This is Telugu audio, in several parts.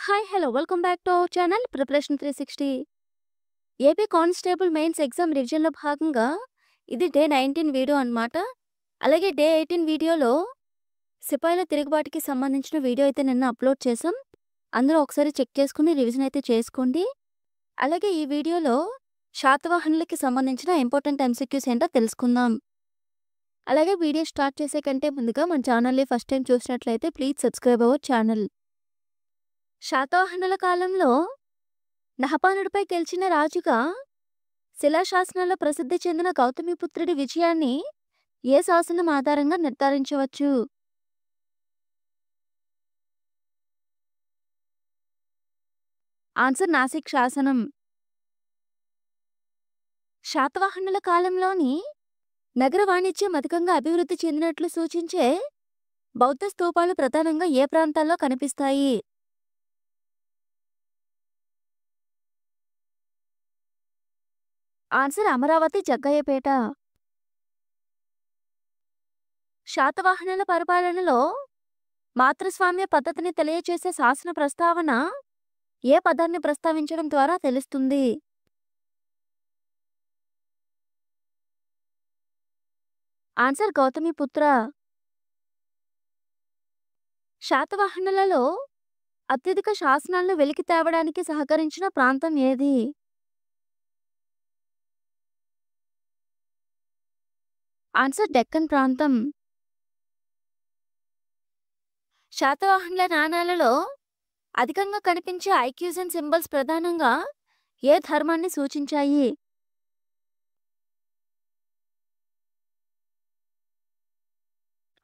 Hi hello welcome back to our channel preparation 360. AP constable mains exam రివిజన్లో భాగంగా ఇది డే 19 వీడియో అన్నమాట. అలాగే డే 18 వీడియోలో సిపాయిల తిరుగుబాటుకి సంబంధించిన వీడియో అయితే నిన్న అప్లోడ్ చేసాం. అందరూ ఒకసారి చెక్ చేసుకుని రివిజన్ అయితే చేసుకోండి. అలాగే ఈ వీడియోలో శాతవాహనులకి సంబంధించిన ఇంపార్టెంట్ ఎంసీక్యూస్ ఏంటో తెలుసుకుందాం. అలాగే వీడియో స్టార్ట్ చేసే కంటే ముందుగా మన ఛానల్ని ఫస్ట్ టైం చూసినట్లయితే ప్లీజ్ సబ్స్క్రైబ్ అవర్ ఛానల్. శాతవాహనుల కాలంలో నహపానుడిపై గెలిచిన రాజుగా శిలాశాసనాల్లో ప్రసిద్ధి చెందిన గౌతమిపుత్రుడి విజయాన్ని ఏ శాసనం ఆధారంగా నిర్ధారించవచ్చు? ఆన్సర్ నాసిక్ శాసనం. శాతవాహనుల కాలంలోని నగర వాణిజ్యం అధికంగా అభివృద్ధి చెందినట్లు సూచించే బౌద్ధ స్తూపాలు ప్రధానంగా ఏ ప్రాంతాల్లో కనిపిస్తాయి? ఆన్సర్ అమరావతి, జగ్గయ్యపేట. శాతవాహనుల పరిపాలనలో మాతృస్వామ్య పద్ధతిని తెలియచేసే శాసన ప్రస్తావన ఏ పదాన్ని ప్రస్తావించడం ద్వారా తెలుస్తుంది? ఆన్సర్ గౌతమిపుత్ర. శాతవాహనులలో అత్యధిక శాసనాలను వెలికి తేవడానికి సహకరించిన ప్రాంతం ఏది? ఆన్సర్ డెక్కన్ ప్రాంతం. శాతవాహనుల నాణాలలో అధికంగా కనిపించే ఐక్యూజన్ సింబల్స్ ప్రధానంగా ఏ ధర్మాన్ని సూచించాయి?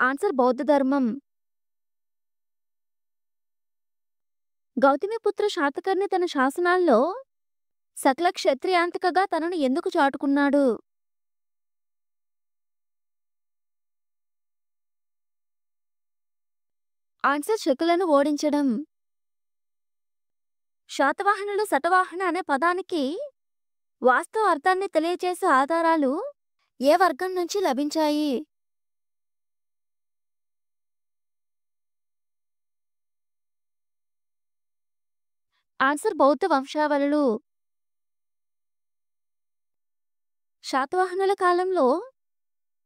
ఆన్సర్ బౌద్ధ ధర్మం. గౌతమిపుత్ర శాతకర్ణి తన శాసనాల్లో సకల క్షత్రియాంతకగా తనను ఎందుకు చాటుకున్నాడు? ఆన్సర్ శకులను ఓడించడం. శాతవాహనులు శతవాహన అనే పదానికి వాస్తవ అర్థాన్ని తెలియచేసే ఆధారాలు ఏ వర్గం నుంచి లభించాయి? ఆన్సర్ బౌద్ధ వంశావళులు. శాతవాహనుల కాలంలో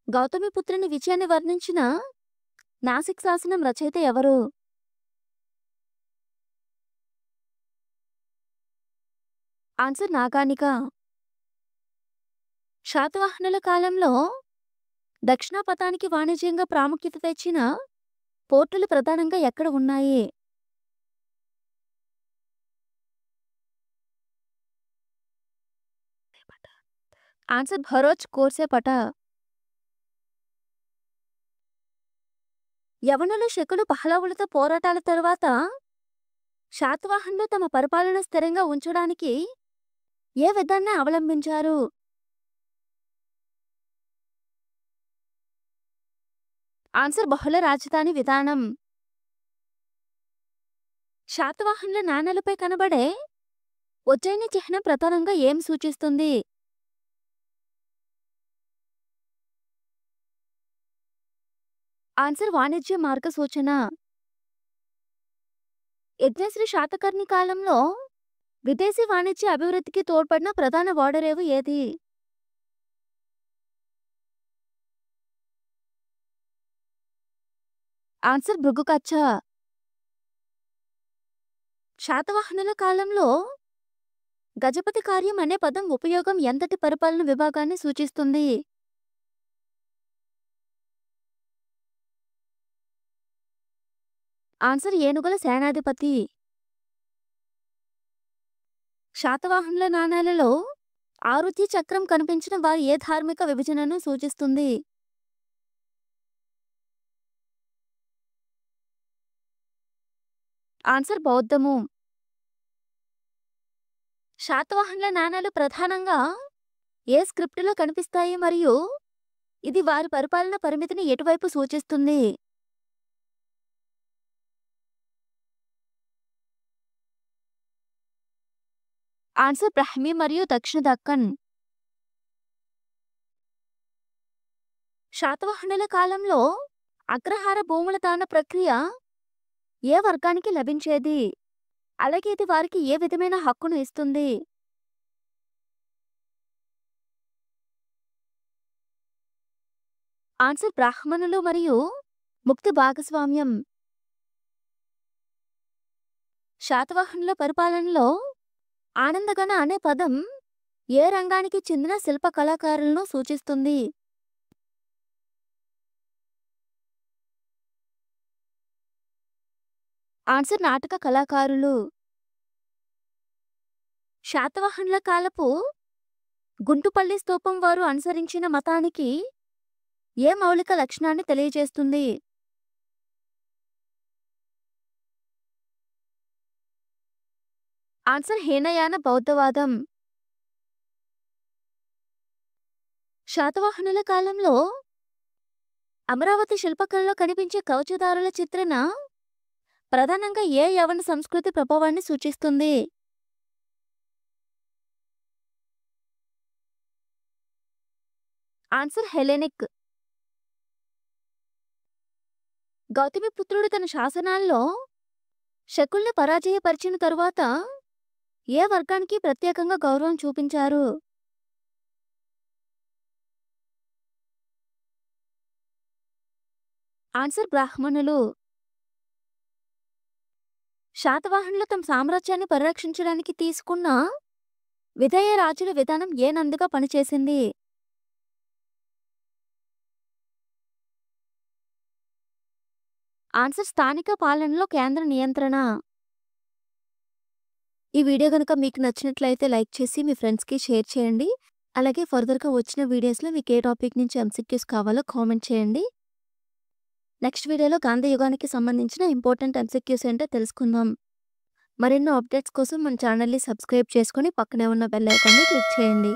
గౌతమిపుత్రుని విజయాన్ని వర్ణించిన నాసిక్ శాసనం రచయిత ఎవరు? ఆన్సర్ నాగానిక. శాతవాహనుల కాలంలో దక్షిణాపథానికి వాణిజ్యంగా ప్రాముఖ్యత తెచ్చిన పోర్టులు ప్రధానంగా ఎక్కడ ఉన్నాయి? ఆన్సర్ భరోచ్, కోర్సేపట. యవనులు శకులు పహలవులతో పోరాటాల తరువాత శాతవాహనులు తమ పరిపాలన స్థిరంగా ఉంచడానికి ఏ విధాన్ని అవలంబించారు? ఆన్సర్ బహుళ రాజధాని విధానం. శాతవాహనుల నాణేలపై కనబడే ఉజ్జయిని చిహ్నం ప్రధానంగా ఏం సూచిస్తుంది? ఆన్సర్ వాణిజ్య మార్గ సూచన. యజ్ఞశ్రీ శాతకర్ణి కాలంలో విదేశీ వాణిజ్య అభివృద్ధికి తోడ్పడిన ప్రధాన ఓడరేవు ఏది? ఆన్సర్ భృగుకచ్చ. శాతవాహనుల కాలంలో గజపతి కార్యం అనే పదం ఉపయోగం ఎంతటి పరిపాలన విభాగాన్ని సూచిస్తుంది? ఆన్సర్ ఏనుగుల సేనాధిపతి. శాతవాహనుల నాణేలలో ఆరుతి చక్రం కనిపించిన వారు ఏ ధార్మిక విభజనను సూచిస్తుంది? ఆన్సర్ బౌద్ధము. శాతవాహనుల నాణేలు ప్రధానంగా ఏ స్క్రిప్టులో కనిపిస్తాయి మరియు ఇది వారి పరిపాలన పరిమితిని ఎటువైపు సూచిస్తుంది? ఆన్సర్ బ్రాహ్మీ మరియు దక్షిణ దక్కన్. శాతవాహనుల కాలంలో అగ్రహార భూముల దాన ప్రక్రియ ఏ వర్గానికి లభించేది? అలాగే ఇది వారికి ఏ విధమైన హక్కును ఇస్తుంది? ఆన్సర్ బ్రాహ్మణులు మరియు ముక్తి భాగస్వామ్యం. శాతవాహనుల పరిపాలనలో ఆనందగణ అనే పదం ఏ రంగానికి చెందిన శిల్ప కళాకారులను సూచిస్తుంది? ఆన్సర్ నాటక కళాకారులు. శాతవాహనుల కాలపు గుంటుపల్లి స్తూపం వారు అనుసరించిన మతానికి ఏ మౌలిక లక్షణాన్ని తెలియజేస్తుంది? ఆన్సర్ హీనయాన బౌద్ధవాదం. శాతవాహనుల కాలంలో అమరావతి శిల్పకళలో కనిపించే కవచదారుల చిత్రణ ప్రధానంగా ఏ యవన సంస్కృతి ప్రభావాన్ని సూచిస్తుంది? Answer Hellenic. గౌతమిపుత్రుడు తన శాసనాల్లో శకుల్ని పరాజయపరిచిన తరువాత ఏ వర్గానికి ప్రత్యేకంగా గౌరవం చూపించారు? ఆన్సర్ బ్రాహ్మణులు. శాతవాహనులు తమ సామ్రాజ్యాన్ని పరిరక్షించడానికి తీసుకున్న విధేయ రాజుల విధానం ఏ నందుగా పనిచేసింది? ఆన్సర్ స్థానిక పాలనలో కేంద్ర నియంత్రణ. ఈ వీడియో కనుక మీకు నచ్చినట్లయితే లైక్ చేసి మీ ఫ్రెండ్స్కి షేర్ చేయండి. అలాగే ఫర్దర్గా వచ్చిన వీడియోస్లో మీకు ఏ టాపిక్ నుంచి ఎంసీక్యూస్ కావాలో కామెంట్ చేయండి. నెక్స్ట్ వీడియోలో గాంధీ యుగానికి సంబంధించిన ఇంపార్టెంట్ ఎంసీక్యూస్ ఏంటో తెలుసుకుందాం. మరెన్నో అప్డేట్స్ కోసం మన ఛానల్ని సబ్స్క్రైబ్ చేసుకొని పక్కనే ఉన్న బెల్ ఐకాన్ని క్లిక్ చేయండి.